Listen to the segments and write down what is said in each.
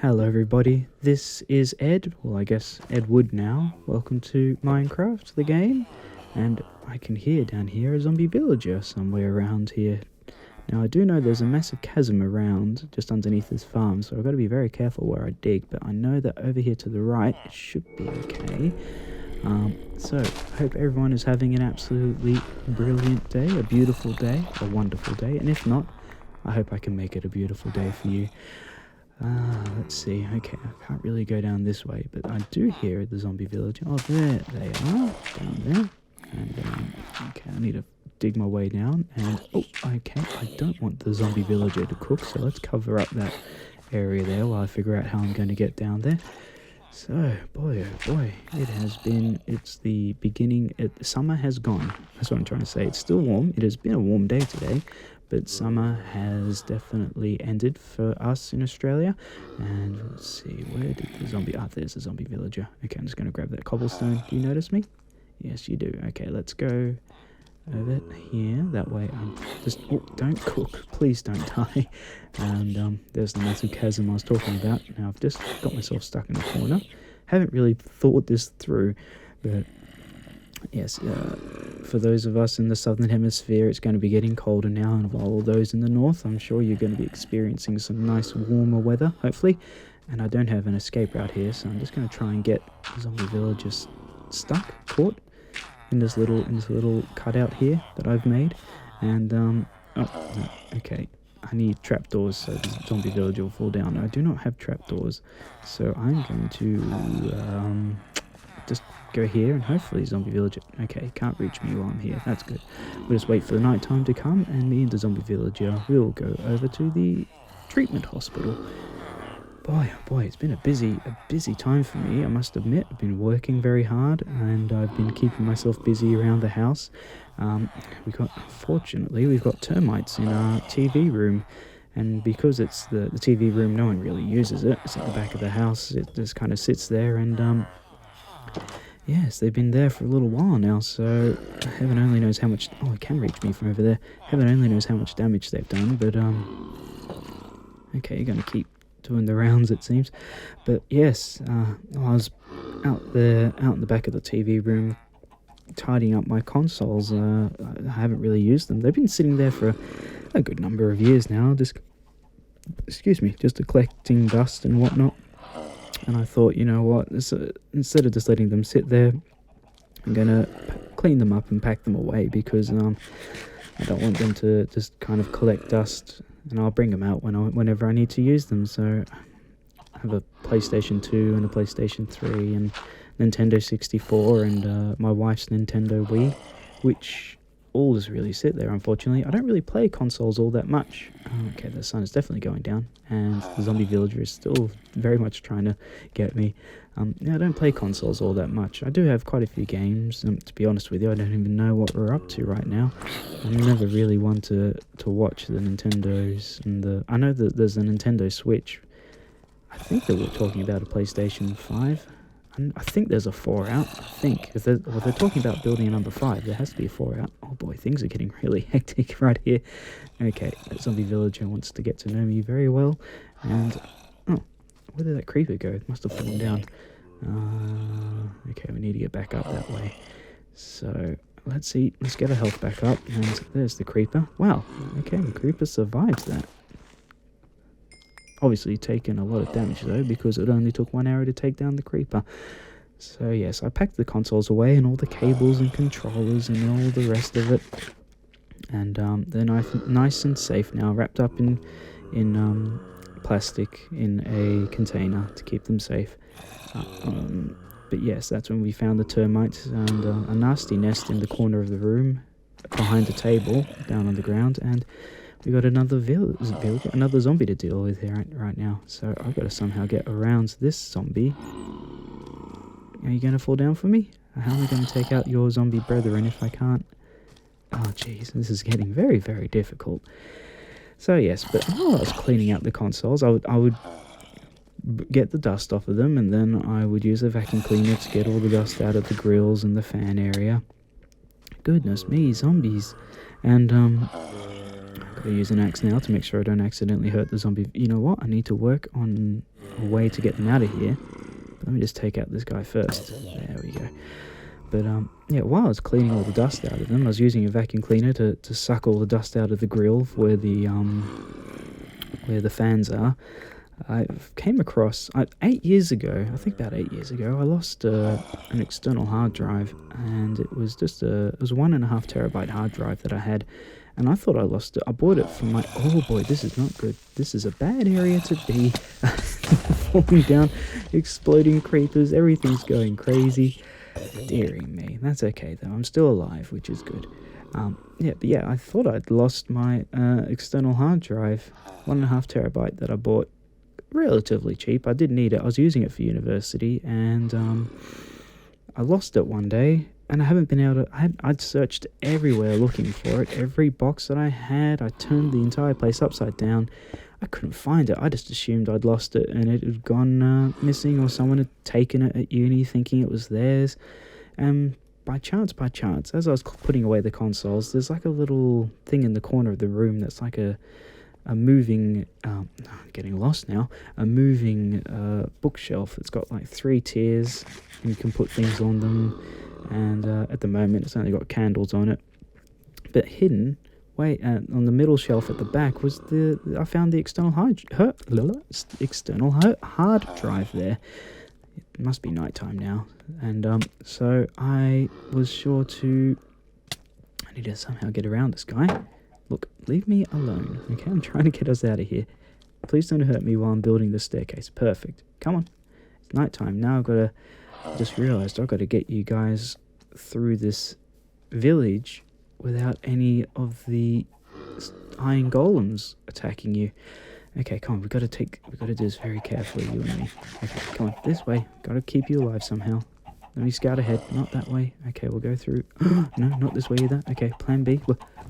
Hello everybody, this is Ed, well I guess Ed Wood now. Welcome to Minecraft, the game, and I can hear down here a zombie villager somewhere around here. Now I do know there's a massive chasm around just underneath this farm, so I've got to be very careful where I dig, but I know that over here to the right it should be okay. So I hope everyone is having an absolutely brilliant day, a beautiful day, a wonderful day, and if not, I hope I can make it a beautiful day for you. Let's see. Okay, I can't really go down this way, but I do hear the zombie village. Oh, there they are, down there. And, okay, I need to dig my way down. And, oh, okay, I don't want the zombie villager to cook, so let's cover up that area there while I figure out how I'm going to get down there. So, boy, oh boy, it's the beginning, summer has gone. That's what I'm trying to say. It's still warm. It has been a warm day today, but summer has definitely ended for us in Australia. And let's see, where did the zombie... there's the zombie villager. Okay, I'm just going to grab that cobblestone. Do you notice me? Yes, you do. Okay, let's go over here. That way I'm just... Oh, don't cook. Please don't die. And there's the massive chasm I was talking about. Now, I've just got myself stuck in a corner. Haven't really thought this through, but... Yes, for those of us in the southern hemisphere, it's going to be getting colder now, and while all those in the north, I'm sure you're going to be experiencing some nice warmer weather, hopefully. And I don't have an escape route here, so I'm just going to try and get the zombie villagers caught in this little cutout here that I've made. And okay, I need trapdoors so the zombie villager will fall down. I do not have trapdoors, so I'm going to just go here and hopefully zombie villager... Okay, can't reach me while I'm here. That's good. We'll just wait for the night time to come, and me and the zombie villager will go over to the treatment hospital. Boy, oh boy, it's been a busy time for me, I must admit. I've been working very hard, and I've been keeping myself busy around the house. Unfortunately, we've got termites in our TV room. And because it's the TV room, no one really uses it. It's at the back of the house. It just kind of sits there, and yes, they've been there for a little while now, so heaven only knows how much... Oh, it can reach me from over there. Heaven only knows how much damage they've done, but, okay, you're going to keep doing the rounds, it seems. But, yes, I was out in the back of the TV room, tidying up my consoles. I haven't really used them. They've been sitting there for a good number of years now, just collecting dust and whatnot. And I thought, you know what, instead of just letting them sit there, I'm going to clean them up and pack them away, because I don't want them to just kind of collect dust, and I'll bring them out whenever I need to use them. So I have a PlayStation 2 and a PlayStation 3 and Nintendo 64 and my wife's Nintendo Wii, which all just really sit there, unfortunately. I don't really play consoles all that much. Okay, the sun is definitely going down, and the zombie villager is still very much trying to get me. I don't play consoles all that much. I do have quite a few games, to be honest with you. I don't even know what we're up to right now. I never really want to watch the Nintendos, and I know that there's a Nintendo Switch. I think that we're talking about a PlayStation 5. I think there's a 4 out, I think. If they're talking about building a number 5, there has to be a 4 out. Oh boy, things are getting really hectic right here. Okay, that zombie villager wants to get to know me very well. And, oh, where did that creeper go? It must have fallen down. Okay, we need to get back up that way. So, let's get our health back up. And there's the creeper. Wow, okay, the creeper survived that. Obviously taken a lot of damage though, because it only took 1 hour to take down the creeper. So yes, I packed the consoles away and all the cables and controllers and all the rest of it, and they're nice and safe now, wrapped up in plastic in a container to keep them safe. But yes, that's when we found the termites and a nasty nest in the corner of the room behind the table down on the ground, and we got another another zombie to deal with here right now. So I've got to somehow get around this zombie. Are you going to fall down for me? How am I going to take out your zombie brethren if I can't? Oh jeez, this is getting very, very difficult. So yes, but while I was cleaning out the consoles, I would get the dust off of them, and then I would use a vacuum cleaner to get all the dust out of the grills and the fan area. Goodness me, zombies. And Gotta use an axe now to make sure I don't accidentally hurt the zombie. You know what? I need to work on a way to get them out of here. But let me just take out this guy first. There we go. But yeah, while I was cleaning all the dust out of them, I was using a vacuum cleaner to suck all the dust out of the grill where the fans are. I came across 8 years ago, I think about 8 years ago, I lost an external hard drive, and it was just it was a 1.5 terabyte hard drive that I had, and I thought I lost it. I bought it from oh boy, this is not good. This is a bad area to be. Falling down, exploding creepers, everything's going crazy. Dearie me. That's okay though, I'm still alive, which is good. Yeah, I thought I'd lost my external hard drive, 1.5 terabyte that I bought relatively cheap. I did need it. I was using it for university, and I lost it one day, and I haven't been able to. I'd searched everywhere looking for it. Every box that I had, I turned the entire place upside down. I couldn't find it. I just assumed I'd lost it and it had gone missing, or someone had taken it at uni thinking it was theirs. By chance, as I was putting away the consoles, there's like a little thing in the corner of the room that's like a moving, I'm getting lost now, a moving bookshelf. It's got like 3 tiers, and you can put things on them, and at the moment it's only got candles on it. But hidden, on the middle shelf at the back was I found the external hard drive there. It must be nighttime now, and so I was sure to. I need to somehow get around this guy. Look, leave me alone, okay? I'm trying to get us out of here. Please don't hurt me while I'm building the staircase. Perfect. Come on. It's nighttime. Now I've got to... just realised I've got to get you guys through this village without any of the iron golems attacking you. Okay, come on. We've got to do this very carefully, you and me. Okay, come on. This way. Got to keep you alive somehow. Let me scout ahead. Not that way. Okay, we'll go through. No, not this way either. Okay, plan B.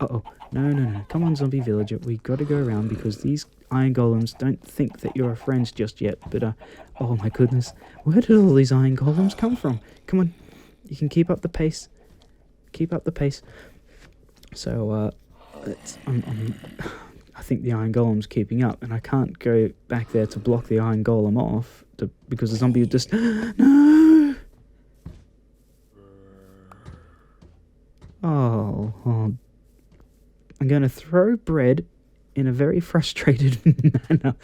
Uh-oh. No. Come on, zombie villager. We got to go around because these iron golems don't think that you're our friends just yet. But, oh my goodness. Where did all these iron golems come from? Come on. You can keep up the pace. Keep up the pace. So, I think the iron golem's keeping up, and I can't go back there to block the iron golem off because the zombie would just... No! Oh, I'm going to throw bread in a very frustrated manner.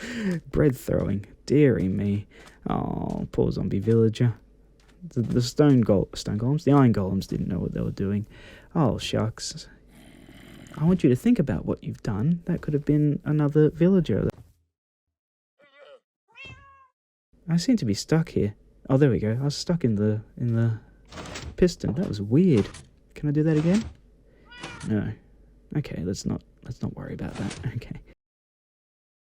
Bread throwing. Dearie me. Oh, poor zombie villager. The stone golems, the iron golems didn't know what they were doing. Oh, shucks. I want you to think about what you've done. That could have been another villager. I seem to be stuck here. Oh, there we go. I was stuck in the piston. That was weird. Can I do that again? No. Okay, let's not worry about that. Okay.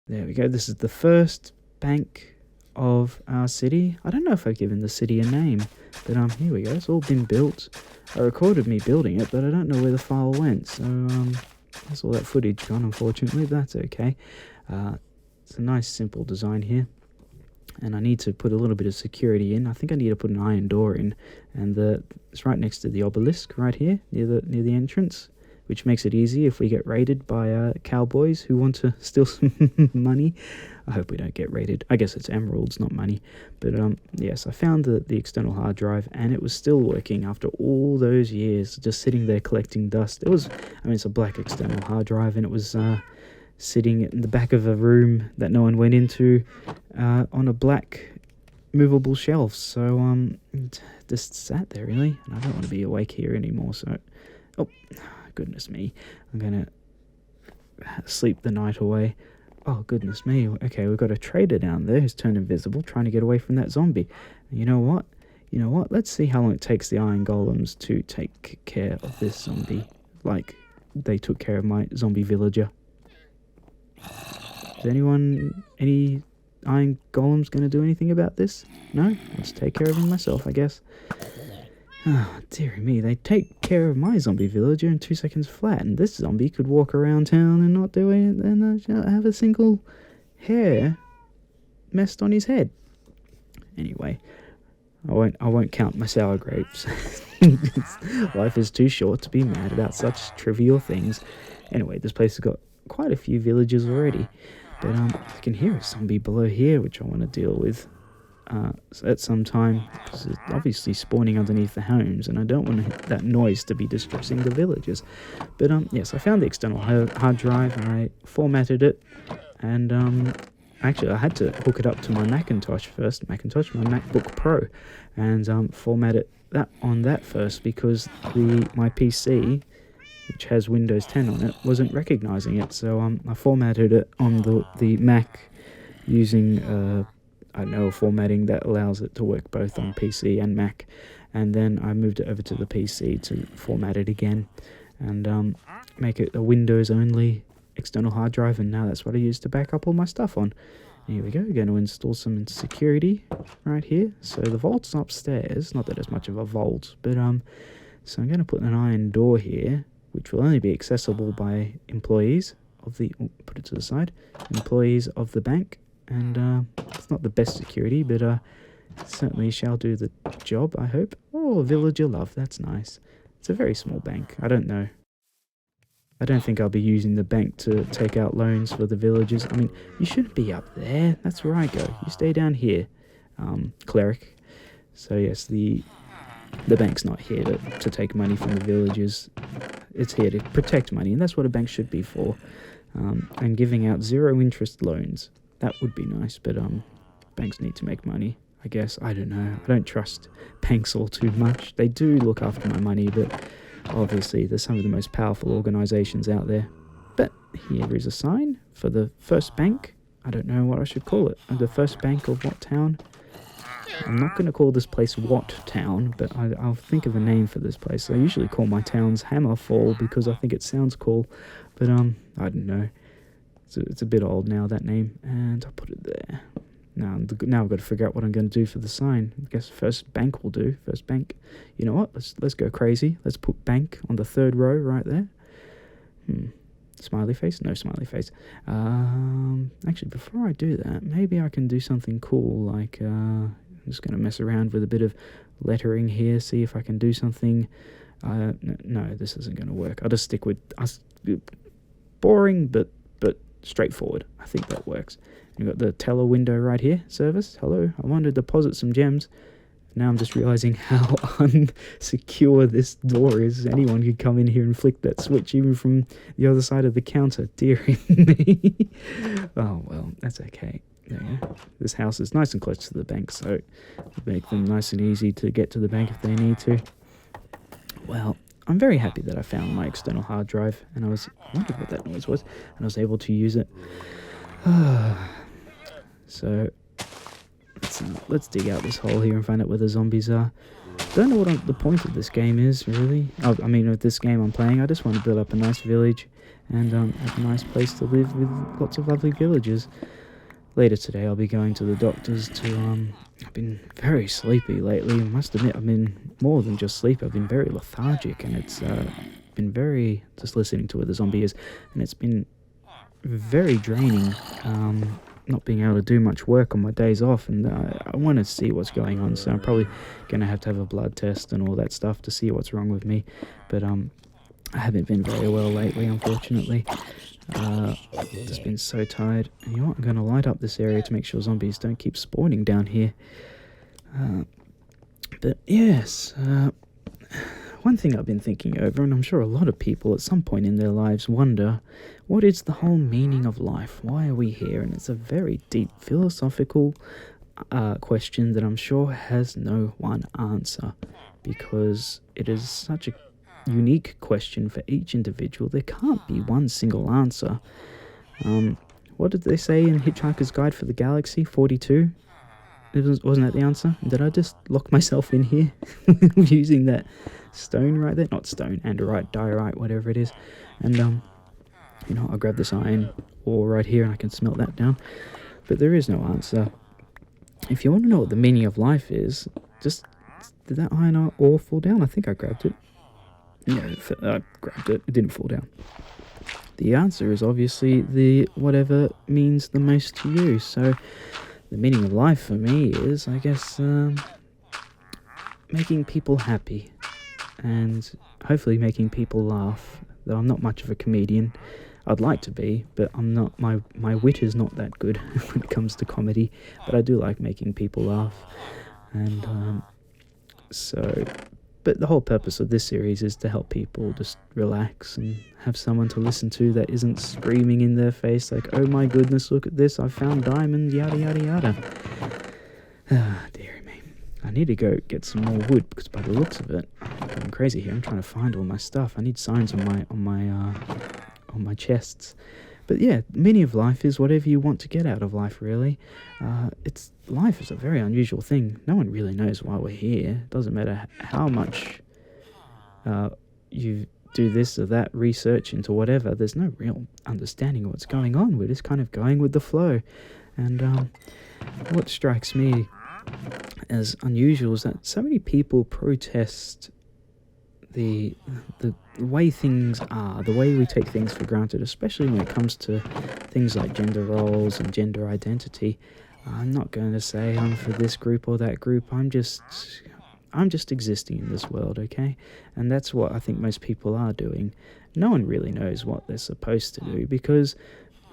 There we go. This is the first bank of our city. I don't know if I've given the city a name, but here we go. It's all been built. I recorded me building it, but I don't know where the file went. So that's all that footage gone, unfortunately. But that's okay. It's a nice simple design here. And I need to put a little bit of security in. I think I need to put an iron door in, and it's right next to the obelisk, right here near the entrance, which makes it easy if we get raided by cowboys who want to steal some money. I hope we don't get raided. I guess it's emeralds, not money. But yes, I found the external hard drive, and it was still working after all those years, just sitting there collecting dust. It's a black external hard drive, and it was sitting in the back of a room that no one went into on a black movable shelf. So just sat there really, and I don't want to be awake here anymore. So, oh goodness me, I'm gonna sleep the night away. Oh goodness me. Okay, we've got a trader down there who's turned invisible, trying to get away from that zombie. And you know what? Let's see how long it takes the iron golems to take care of this zombie, like they took care of my zombie villager. Is any iron golems going to do anything about this? No? I'll just take care of him myself, I guess. Oh, dearie me, they take care of my zombie villager in 2 seconds flat, and this zombie could walk around town and not do it, and have a single hair messed on his head. Anyway, I won't count my sour grapes. Life is too short to be mad about such trivial things. Anyway, this place has got quite a few villagers already. But I can hear a zombie below here, which I want to deal with at some time, because it's obviously spawning underneath the homes, and I don't want that noise to be distressing the villagers. But yes, I found the external hard drive, and I formatted it, and actually I had to hook it up to my Macintosh first, my MacBook Pro, and format it on that first, because my PC, which has Windows 10 on it, wasn't recognizing it. So I formatted it on the Mac using I don't know, formatting that allows it to work both on PC and Mac, and then I moved it over to the PC to format it again and make it a Windows only external hard drive, and now that's what I use to back up all my stuff on. Here we go, going to install some security right here. So the vault's upstairs, not that it's much of a vault, but so I'm going to put an iron door here, which will only be accessible by employees of the, put it to the side, employees of the bank, and it's not the best security, but certainly shall do the job, I hope. Oh, villager love, that's nice. It's a very small bank, I don't know. I don't think I'll be using the bank to take out loans for the villagers. I mean, you shouldn't be up there. That's where I go. You stay down here, cleric. So yes, the bank's not here to take money from the villagers. It's here to protect money, and that's what a bank should be for. And giving out zero interest loans. That would be nice, but banks need to make money, I guess. I don't know. I don't trust banks all too much. They do look after my money, but obviously, they're some of the most powerful organisations out there. But here is a sign for the first bank. I don't know what I should call it. The first bank of what town? I'm not going to call this place What Town, but I'll think of a name for this place. I usually call my towns Hammerfall because I think it sounds cool. But I don't know. It's a bit old now, that name. And I'll put it there. Now I've got to figure out what I'm going to do for the sign. I guess first bank will do. First bank. You know what? Let's go crazy. Let's put bank on the third row right there. Smiley face? No smiley face. Actually, before I do that, maybe I can do something cool. Like, I'm just going to mess around with a bit of lettering here. See if I can do something. No, this isn't going to work. I'll just stick with boring, but straightforward. I think that works. You've got the teller window right here. Service. Hello. I want to deposit some gems. Now I'm just realizing how unsecure this door is. Anyone could come in here and flick that switch, even from the other side of the counter. Dear me. Oh, well, that's okay. There you go. This house is nice and close to the bank, so make them nice and easy to get to the bank if they need to. Well, I'm very happy that I found my external hard drive, and I wondered what that noise was, and I was able to use it. So let's dig out this hole here and find out where the zombies are. Don't know what the point of this game is, really. I mean, with this game I'm playing, I just want to build up a nice village and have a nice place to live with lots of lovely villagers. Later today I'll be going to the doctor's to I've been very sleepy lately. I must admit, I've been more than just sleep. I've been very lethargic, and it's been very, just listening to where the zombie is, and it's been very draining, not being able to do much work on my days off, and I want to see what's going on, so I'm probably going to have a blood test and all that stuff to see what's wrong with me, but I haven't been very well lately, unfortunately. Just been so tired. And you know what? I'm going to light up this area to make sure zombies don't keep spawning down here. But yes, one thing I've been thinking over, and I'm sure a lot of people at some point in their lives wonder, what is the whole meaning of life? Why are we here? And it's a very deep philosophical question that I'm sure has no one answer, because it is such a unique question for each individual. There can't be one single answer. What did they say in Hitchhiker's Guide for the Galaxy? 42? Wasn't that the answer? Did I just lock myself in here using that stone right there? Not stone, andorite, diorite, whatever it is. And you know, I'll grab this iron ore right here and I can smelt that down. But there is no answer. If you want to know what the meaning of life is, just, did that iron ore fall down? I think I grabbed it. Yeah, I grabbed it. It didn't fall down. The answer is obviously the whatever means the most to you. So the meaning of life for me is, I guess, making people happy and hopefully making people laugh. Though I'm not much of a comedian, I'd like to be, but I'm not. My wit is not that good when it comes to comedy, but I do like making people laugh, and but the whole purpose of this series is to help people just relax and have someone to listen to that isn't screaming in their face like, oh my goodness, look at this, I found diamond, yada yada yada. Ah, dearie me. I need to go get some more wood, because by the looks of it, I'm going crazy here. I'm trying to find all my stuff. I need signs on my chests. But yeah, the meaning of life is whatever you want to get out of life, really. Life is a very unusual thing. No one really knows why we're here. It doesn't matter how much you do this or that research into whatever. There's no real understanding of what's going on. We're just kind of going with the flow. And what strikes me as unusual is that so many people protest the way things are, the way we take things for granted, especially when it comes to things like gender roles and gender identity. I'm not going to say I'm for this group or that group. I'm just existing in this world, okay? And that's what I think most people are doing. No one really knows what they're supposed to do because...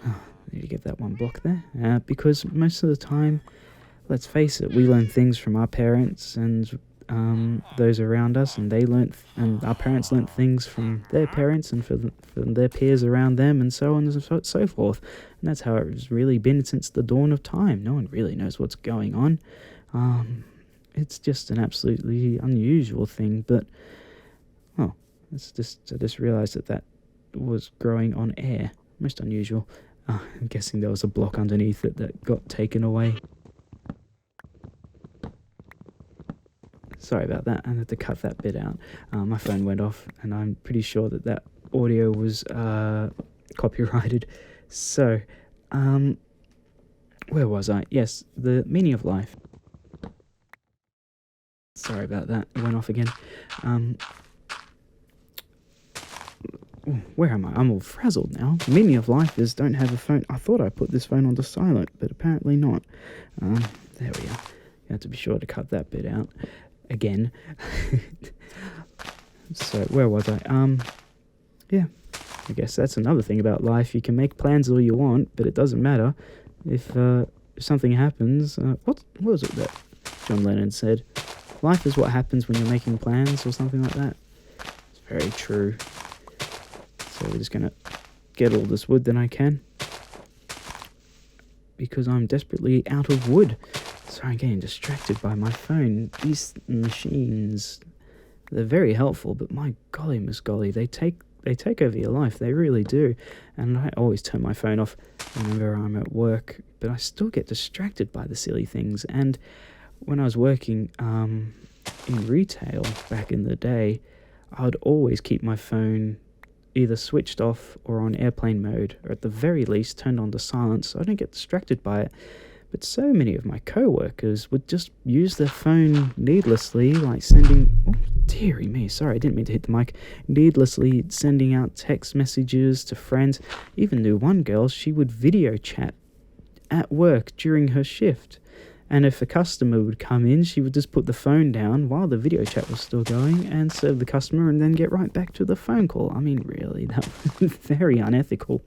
I need to get that one block there. Because most of the time, let's face it, we learn things from our parents and those around us, and and our parents learnt things from their parents and from their peers around them, and so on and so forth. And that's how it's really been since the dawn of time. No one really knows what's going on. It's just an absolutely unusual thing, but I just realised that was growing on air. Most unusual. I'm guessing there was a block underneath it that got taken away. Sorry about that, I had to cut that bit out. My phone went off, and I'm pretty sure that audio was copyrighted. So, where was I? Yes, the meaning of life. Sorry about that, it went off again. Where am I? I'm all frazzled now. The meaning of life is don't have a phone. I thought I put this phone onto silent, but apparently not. There we are. You have to be sure to cut that bit out. Again. So, where was I? Yeah. I guess that's another thing about life. You can make plans all you want, but it doesn't matter. If something happens... what was it that John Lennon said? Life is what happens when you're making plans, or something like that. It's very true. So we're just going to get all this wood that I can, because I'm desperately out of wood. Sorry, I'm getting distracted by my phone. These machines, they're very helpful, but my golly, Miss Golly, they take over your life. They really do. And I always turn my phone off whenever I'm at work, but I still get distracted by the silly things. And when I was working in retail back in the day, I'd always keep my phone either switched off or on airplane mode, or at the very least turned on to silence so I don't get distracted by it. But so many of my co-workers would just use their phone needlessly, like sending... Oh, dearie me, sorry, I didn't mean to hit the mic. Needlessly sending out text messages to friends. Even knew one girl, she would video chat at work during her shift. And if a customer would come in, she would just put the phone down while the video chat was still going and serve the customer and then get right back to the phone call. I mean, really, that was very unethical.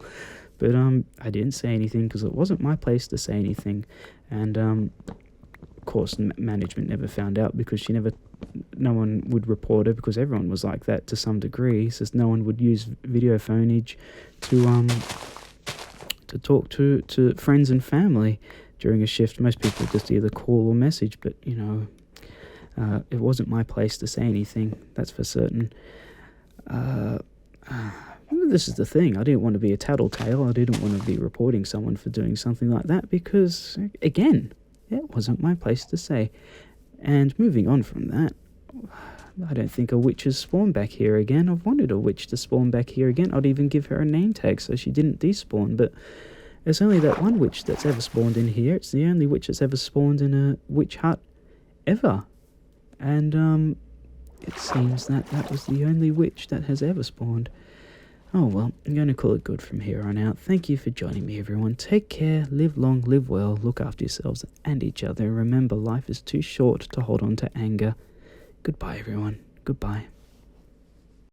But I didn't say anything because it wasn't my place to say anything. And, of course, management never found out because no one would report her because everyone was like that to some degree. So no one would use video phoneage to talk to friends and family during a shift. Most people just either call or message, but, it wasn't my place to say anything, that's for certain. This is the thing, I didn't want to be a tattletale, I didn't want to be reporting someone for doing something like that, because, again, it wasn't my place to say. And moving on from that, I don't think a witch has spawned back here again. I've wanted a witch to spawn back here again. I'd even give her a name tag so she didn't despawn, but there's only that one witch that's ever spawned in here. It's the only witch that's ever spawned in a witch hut ever. And it seems that was the only witch that has ever spawned. Oh well, I'm going to call it good from here on out. Thank you for joining me, everyone. Take care, live long, live well, look after yourselves and each other. Remember, life is too short to hold on to anger. Goodbye, everyone. Goodbye.